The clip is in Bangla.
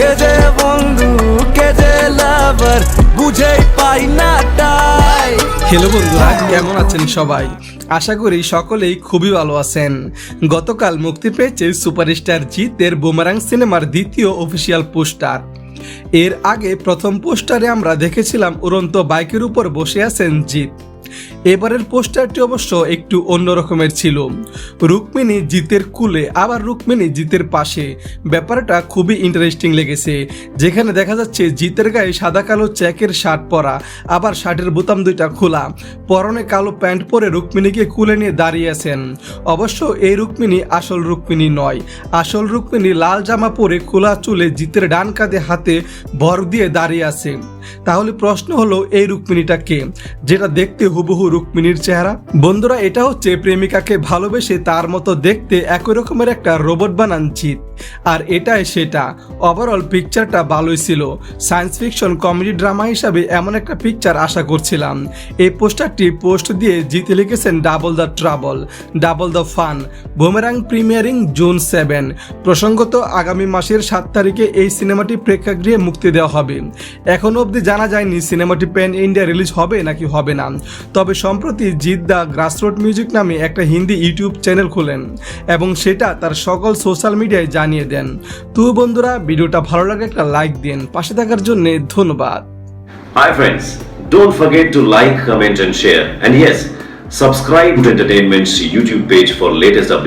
কে যে বন্ধু কে যে লাভার বুঝেই পাই না তাই। হ্যালো বন্ধুরা, কেমন আছেন সবাই? আশা করি সকলেই খুবই ভালো আছেন। গতকাল মুক্তি পেয়েছে সুপারস্টার জিতের বুমেরাং সিনেমার দ্বিতীয় অফিসিয়াল পোস্টার। এর আগে প্রথম পোস্টারে আমরা দেখেছিলাম উড়ন্ত বাইকের উপর বসে আছেন জিত। এবারের পোস্টারটি অবশ্য একটু অন্য রকমের ছিল। রুক্মিণী জিতের কুলে, আবার রুক্মিণী জিতের পাশে। ব্যাপারটা খুবই ইন্টারেস্টিং লেগেছে, যেখানে দেখা যাচ্ছে জিতের গায়ে সাদা কালো চেকের শার্ট পরা, আবার শার্টের বোতাম দুইটা খোলা, পরনে কালো প্যান্ট পরে রুক্মিণীকে কুলে নিয়ে দাঁড়িয়ে আছেন। অবশ্য এই রুক্মিণী আসল রুক্মিণী নয়। আসল রুক্মিণী লাল জামা পরে খোলা চুলে জিতের ডান কাঁধে হাতে ভর দিয়ে দাঁড়িয়ে আছে। তাহলে প্রশ্ন হলো, এই রুক্মিণীটা কে, যেটা দেখতে হুবহু রুক্মিণীর চেহারা? বন্ধুরা, এটা হচ্ছে প্রেমিকাকে ভালোবেসে তার মতো দেখতে একই রকমের একটা রোবট বানান জিত। আর এটাই সেটা। ওভারঅল পিকচারটা ভালোই ছিল। সায়েন্স ফিকশন কমেডি ড্রামা হিসাবে এমন একটা পিকচার আশা করছিলাম। এই পোস্টারটি পোস্ট দিয়ে জিত লিখেছেন double the trouble, double the fun, boomerang premiering June 7। প্রসঙ্গত আগামী মাসের 7 তারিখে এই সিনেমাটি প্রেক্ষাগৃহে মুক্তি দেওয়া হবে। এখনো অবধি জানা যায়নি সিনেমাটি প্যান ইন্ডিয়া রিলিজ হবে নাকি হবে না। তবে সম্প্রতি জিত দ্য গ্রাসরুট মিউজিক নামে একটা হিন্দি ইউটিউব চ্যানেল খোলেন এবং সেটা তার সকল সোশ্যাল মিডিয়ায় জানিয়ে দেন। তো বন্ধুরা, ভিডিওটা ভালো লাগলে একটা লাইক দিন। পাশে থাকার জন্য ধন্যবাদ। Hi friends, don't forget to like, comment and share. And yes, subscribe to Entertainment's YouTube page for latest updates.